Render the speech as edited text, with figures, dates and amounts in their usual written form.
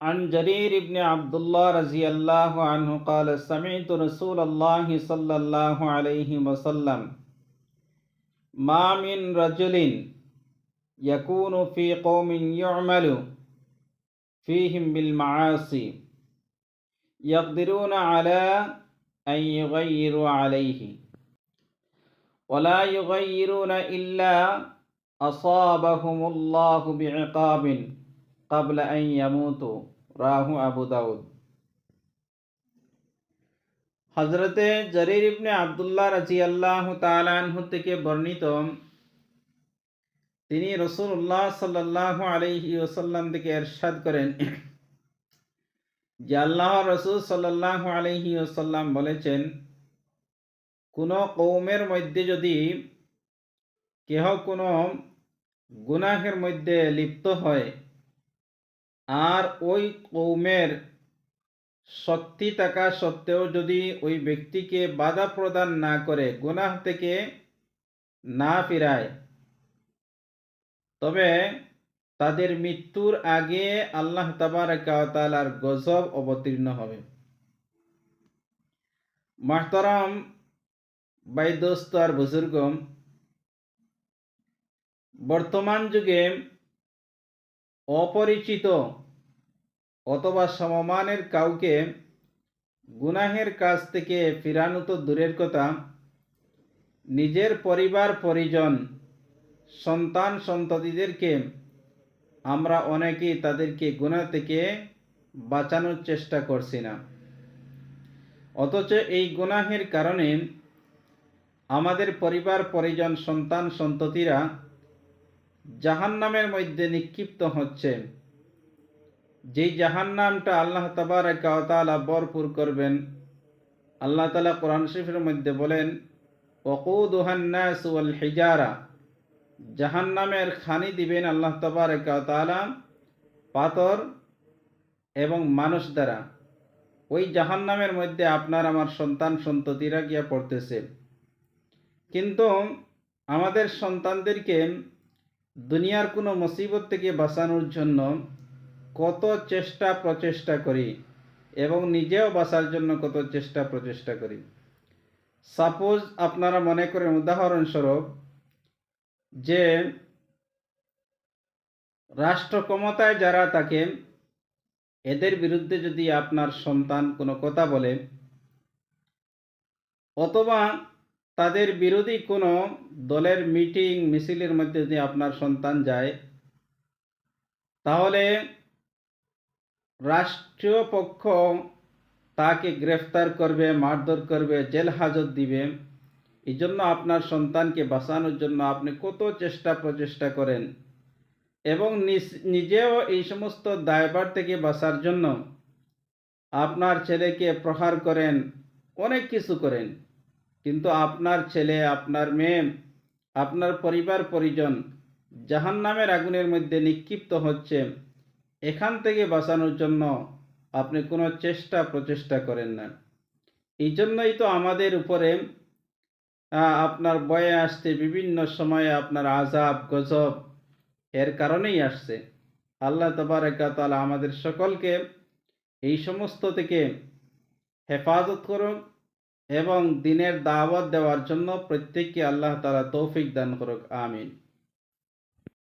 عن جرير بن عبد الله رضي الله عنه قال سمعت رسول الله صلى الله عليه وسلم ما من رجل يكون في قوم يعمل فيهم بالمعاصي يقدرون على أن يغيروا عليه ولا يغيرون إلا أصابهم الله بعقاب قبل أن يموتوا রাহু আবু দাউদ। হযরতে জারির ইবনে আব্দুল্লাহ রাদিয়াল্লাহু তাআলা আনহু থেকে বর্ণিত, তিনি রাসূলুল্লাহ সাল্লাল্লাহু আলাইহি ওয়াসাল্লাম থেকে ইরশাদ করেন যে আল্লাহর রাসূল সাল্লাল্লাহু আলাইহি ওয়াসাল্লাম বলেছেন, কোন কওমের মধ্যে যদি কেহ কোনো গুনাহের মধ্যে লিপ্ত হয় আর ওই কওমের শক্তি থাকা সত্ত্বেও যদি ওই ব্যক্তিকে বাধা প্রদান না করে, গুনাহ থেকে না ফিরায়, তবে তাদের মৃত্যুর আগে আল্লাহ তাবারাকা ওয়া তাআলার গজব অবতীর্ণ হবে। মুহতারাম ভাই, দোস্ত আর বুজুর্গ, বর্তমান যুগে অপরিচিত অথবা সমমানের কাউকে গুনাহের কাজ থেকে ফিরানো তো দূরের কথা, নিজের পরিবার পরিজন সন্তান সন্ততিদেরকে আমরা অনেকেই তাদেরকে গুনাহ থেকে বাঁচানোর চেষ্টা করছি না। অথচ এই গুনাহের কারণে আমাদের পরিবার পরিজন সন্তান সন্ততিরা জাহান্নামের মধ্যে নিক্ষিপ্ত হচ্ছে। যেই জাহান্নামটা আল্লাহ তাবারাকা ওয়া তাআলা ভরপুর করবেন। আল্লাহ তাআলা কোরআন শরীফের মধ্যে বলেন, ওয়াকুদুহান নাস ওয়াল হিজারা, জাহান্নামের খানি দিবেন আল্লাহ তাবারাকা ওয়া তাআলা পাথর এবং মানুষ দ্বারা। ওই জাহান্নামের মধ্যে আপনার আমার সন্তান সন্ততিরা গিয়া পড়তেছে। কিন্তু আমাদের সন্তানদেরকে দুনিয়ার কোনো মুসিবত থেকে বাঁচানোর জন্য কত চেষ্টা প্রচেষ্টা করি এবং নিজেও বাঁচার জন্য কত চেষ্টা প্রচেষ্টা করি। সাপোজ আপনারা মনে করেন, উদাহরণস্বরূপ, যে রাষ্ট্র ক্ষমতায় যারা থাকে এদের বিরুদ্ধে যদি আপনার সন্তান কোনো কথা বলে অথবা তাদের বিরোধী কোনো দলের মিটিং মিছিলের মধ্যে যদি আপনার সন্তান যায়, তাহলে রাষ্ট্রীয় পক্ষ তাকে গ্রেফতার করবে, মারধর করবে, জেল হাজত দিবে। এই জন্য আপনার সন্তানকে বাঁচানোর জন্য আপনি কত চেষ্টা প্রচেষ্টা করেন এবং নিজেও এই সমস্ত দায়ভার থেকে বাঁচার জন্য আপনার ছেলেকে প্রহার করেন, অনেক কিছু করেন। কিন্তু আপনার ছেলে, আপনার মেয়ে, আপনার পরিবার পরিজন জাহান্নামের আগুনের মধ্যে নিক্ষিপ্ত হচ্ছে। এখান থেকে বাঁচানোর জন্য আপনি কোনো চেষ্টা প্রচেষ্টা করেন না। এই জন্যই তো আমাদের উপরে আপনার বয়ে আসছে বিভিন্ন সময়ে আপনার আযাব গজব, এর কারণেই আসছে। আল্লাহ তাবারাকা ওয়া তাআলা আমাদের সকলকে এই সমস্ত থেকে হেফাজত করুন এবং দ্বীনের দাওয়াত দেওয়ার জন্য প্রত্যেককে আল্লাহ তাআলা তৌফিক দান করুক। আমিন।